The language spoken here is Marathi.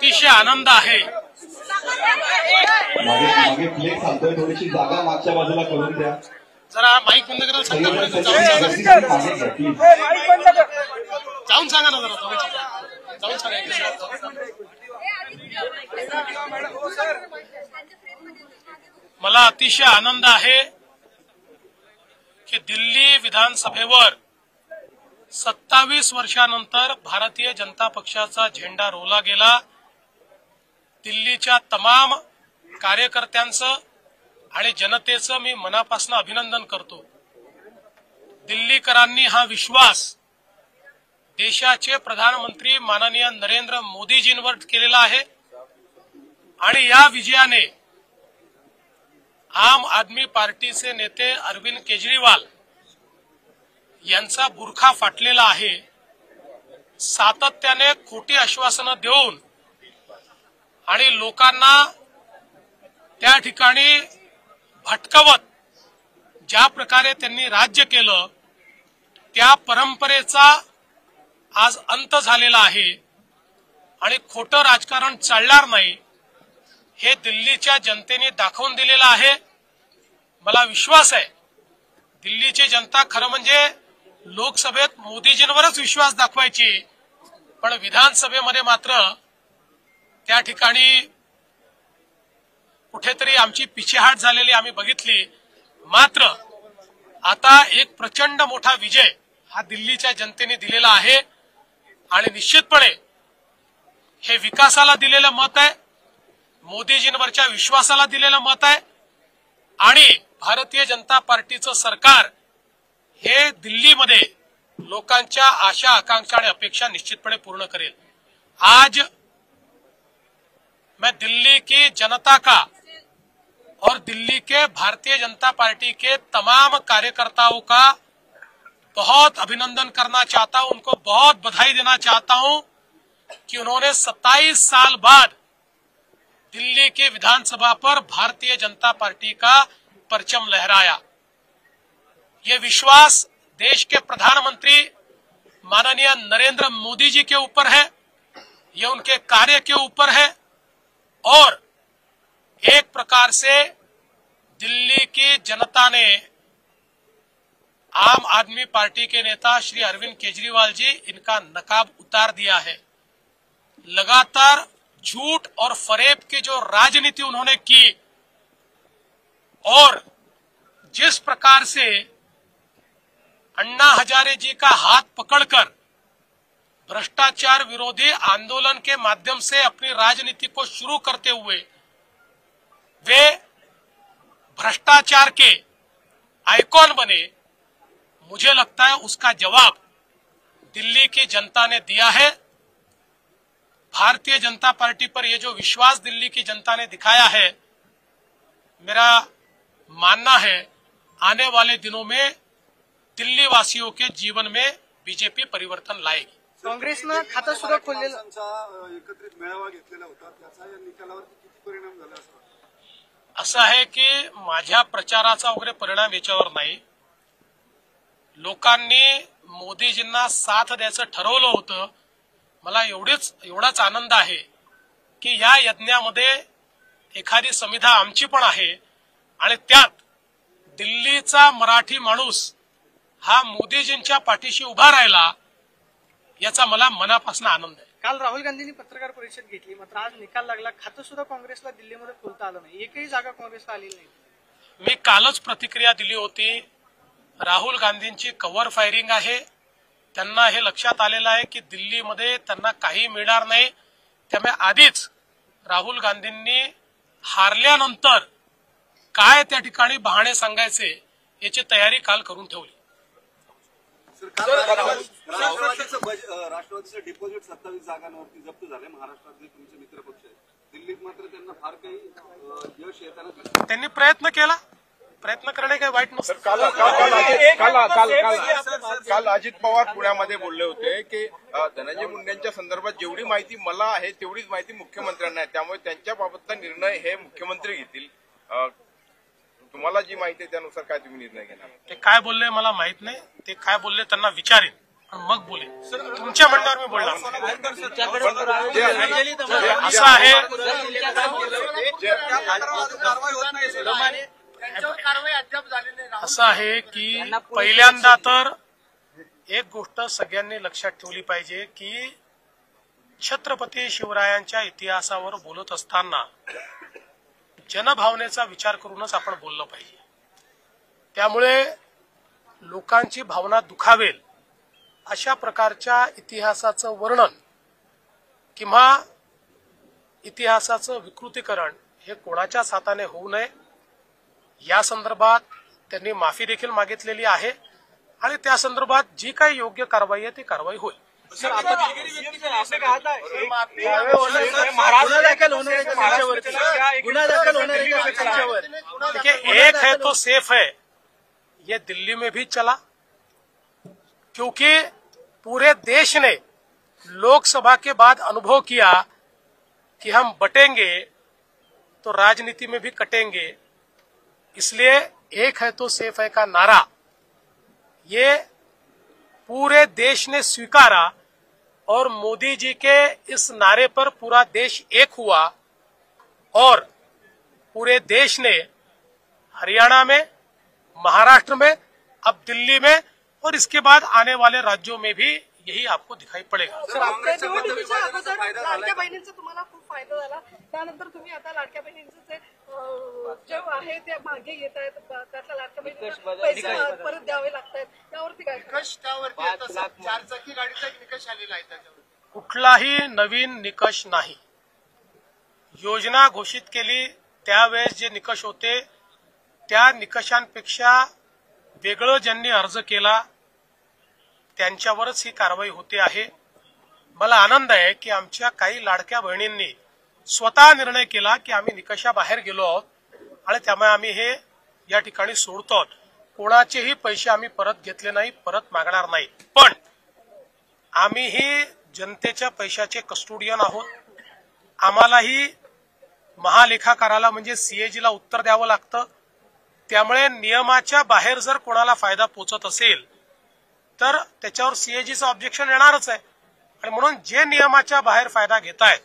अतिशय आनंद आहे। मागे प्लेट सांगतोय, थोडीशी जागा मागच्या बाजूला करून द्या। जरा माईक बंद करायला सांगा, जाऊन सांगा ना, जरा जाऊन सांगा। मला अतिशय आनंद आहे की दिल्ली विधानसभेवर 27 वर्षानंतर भारतीय जनता पक्षाचा झेंडा रोवला गेला। दिल्लीच्या तमाम कार्यकर्त्यांचं आणि जनतेचं मी मनापासून अभिनंदन करतो। दिल्लीकरांनी हा विश्वास देशाचे प्रधानमंत्री माननीय नरेंद्र मोदीजींवर केलेला आहे आणि या विजयाने आम आदमी पार्टीचे नेते अरविंद केजरीवाल यांचा बुरखा फाटलेला आहे। सातत्याने खोटी आश्वासनं देऊन आणि लोकांना त्या ठिकाणी भटकवत ज्या प्रकारे त्यांनी राज्य केलं, त्या परंपरेचा आज अंत झालेला आहे आणि खोटं राजकारण चालणार नाही हे दिल्लीच्या जनतेने दाखवून दिलेलं आहे। मला विश्वास आहे दिल्लीची जनता खरं म्हणजे लोकसभेत मोदीजींवरच विश्वास दाखवायची, पण विधानसभेमध्ये मात्र त्या ठिकाणी कुठेतरी आमची पिछेहाट झालेली आम्ही बघितली। मात्र आता एक प्रचंड मोठा विजय हा दिल्लीच्या जनतेने दिलेला आहे आणि निश्चितपणे हे विकासाला दिलेलं मत आहे, मोदीजींवरच्या विश्वासाला दिलेलं मत आहे आणि भारतीय जनता पार्टीचं सरकार हे दिल्लीमध्ये लोकांच्या आशा आकांक्षा आणि अपेक्षा निश्चितपणे पूर्ण करेल। आज मैं दिल्ली की जनता का और दिल्ली के भारतीय जनता पार्टी के तमाम कार्यकर्ताओं का बहुत अभिनंदन करना चाहता हूं, उनको बहुत बधाई देना चाहता हूं कि उन्होंने 27 साल बाद दिल्ली की विधानसभा पर भारतीय जनता पार्टी का परचम लहराया। ये विश्वास देश के प्रधानमंत्री माननीय नरेंद्र मोदी जी के ऊपर है, ये उनके कार्य के ऊपर है और एक प्रकार से दिल्ली की जनता ने आम आदमी पार्टी के नेता श्री अरविंद केजरीवाल जी इनका नकाब उतार दिया है। लगातार झूठ और फरेब की जो राजनीति उन्होंने की और जिस प्रकार से अन्ना हजारे जी का हाथ पकड़कर भ्रष्टाचार विरोधी आंदोलन के माध्यम से अपनी राजनीति को शुरू करते हुए वे भ्रष्टाचार के आइकॉन बने, मुझे लगता है उसका जवाब दिल्ली की जनता ने दिया है। भारतीय जनता पार्टी पर ये जो विश्वास दिल्ली की जनता ने दिखाया है, मेरा मानना है आने वाले दिनों में दिल्ली वासियों के जीवन में बीजेपी परिवर्तन लाएगी। काँग्रेसनं खातं सुद्धा खोललेलं एकत्रित मेळावा घेतलेला होता, त्याचा या निकालावर किती परिणाम झाला असं आहे की माझ्या प्रचाराचा वगैरे परिणाम याच्यावर नाही। लोकांनी मोदीजींना साथ द्यायचं ठरवलं होतं। मला एवढाच आनंद आहे की या यज्ञामध्ये एखादी समिधा आमची पण आहे आणि त्यात दिल्लीचा मराठी माणूस हा मोदीजींच्या पाठीशी उभा राहिला, याचा मला मनापासून आनंद आहे। काल राहुल गांधींनी पत्रकार परिषद घेतली, मात्र आज निकाल लागला, खातं सुद्धा काँग्रेसला दिल्लीमध्ये खोलता आलं नाही, एकही जागा काँग्रेसला आलेली नाही। मी कालच प्रतिक्रिया दिली होती, राहुल गांधींची कव्हर फायरिंग आहे। त्यांना हे लक्षात आलेलं आहे की दिल्लीमध्ये त्यांना काही मिळणार नाही, त्यामुळे आधीच राहुल गांधींनी हारल्यानंतर काय त्या ठिकाणी बहाणे सांगायचे याची तयारी काल करून ठेवली। राष्ट्रवादीचं डिपॉझिट 27 जागांवरती जप्त झाले, महाराष्ट्रातले तुमचे मित्रपक्ष आहेत, दिल्लीत मात्र त्यांना फार काही यश येताना त्यांनी प्रयत्न केला, प्रयत्न करणे काही वाईट नसतं। काल अजित पवार पुण्यामध्ये बोलले होते की धनंजय मुंडेंच्या संदर्भात जेवढी माहिती मला आहे तेवढीच माहिती मुख्यमंत्र्यांना आहे, त्यामुळे त्यांच्या बाबतचा निर्णय हे मुख्यमंत्री घेतील। तुम्हाला जी माहिती आहे त्यानुसार काय तुम्ही निर्णय घेणार? ते काय बोलले मला माहित नाही, ते काय बोलले त्यांना विचारेन मग बोले. तुमच्या म्हणण्यावर मी बोलणार असं आहे. असं आहे की पहिल्यांदा तर एक गोष्ट सगळ्यांनी लक्षात ठेवली पाहिजे की छत्रपती शिवरायांच्या इतिहासावर बोलत असताना जनभावनेचा विचार करूनच आपण बोललं पाहिजे. त्यामुळे लोकांची भावना दुखावेल अशा प्रकारच्या इतिहासाचं वर्णन किंवा इतिहासाचं विकृतीकरण हे कोणाच्याच हाताने होऊ नये या संदर्भात त्यांनी माफी देखील मागितलेली आहे आणि त्या संदर्भात जी काही योग्य कारवाई आहे ती कारवाई होईल. देखिए, एक है तो सेफ है, ये दिल्ली में भी चला क्योंकि पूरे देश ने लोकसभा के बाद अनुभव किया कि हम बटेंगे तो राजनीति में भी कटेंगे. इसलिए एक है तो सेफ है का नारा ये पूरे देश ने स्वीकारा और मोदी जी के इस नारे पर पूरा देश एक हुआ और पूरे देश ने हरियाणा में, महाराष्ट्र में, अब दिल्ली में और इसके बाद आने वाले राज्यों में भी यही आपको दिखाई पडेगा. लाडक्या बहिणींचा तुम्हाला खूप फायदा झाला. त्यानंतर तुम्ही आता लाडक्या बहिणींचं जे आहे ते मागे येत आहेत, त्यातल्या लाडक्या बहिणींना पैसे परत द्यावे लागतात, त्यावरती काय? चारचाकी गाडीचा एक निकष आलेला आहे त्याच्यावर. कुठलाही नवीन निकष नाही. योजना घोषित केली त्यावेळेस जे निकष होते त्या निकषांपेक्षा वेगळं ज्यांनी अर्ज केला त्यांच्यावरच ही कारवाई होते आहे. मला आनंद आहे की आमच्या काही लाडक्या बहिणींनी स्वतः निर्णय केला की आम्ही निकषाबाहेर गेलो आहोत आणि त्यामुळे आम्ही हे या ठिकाणी सोडतो आहोत. कोणाचेही पैसे आम्ही परत घेतले नाही, परत मागणार नाही. पण आम्हीही जनतेच्या पैशाचे कस्टोडियन आहोत. आम्हालाही महालेखाकाराला म्हणजे सीएजीला उत्तर द्यावं लागतं. त्यामुळे नियमाच्या बाहेर जर कोणाला फायदा पोचत असेल तर त्याच्यावर सीएजीचं ऑब्जेक्शन येणारच आहे आणि म्हणून जे नियमाच्या बाहेर फायदा घेतायत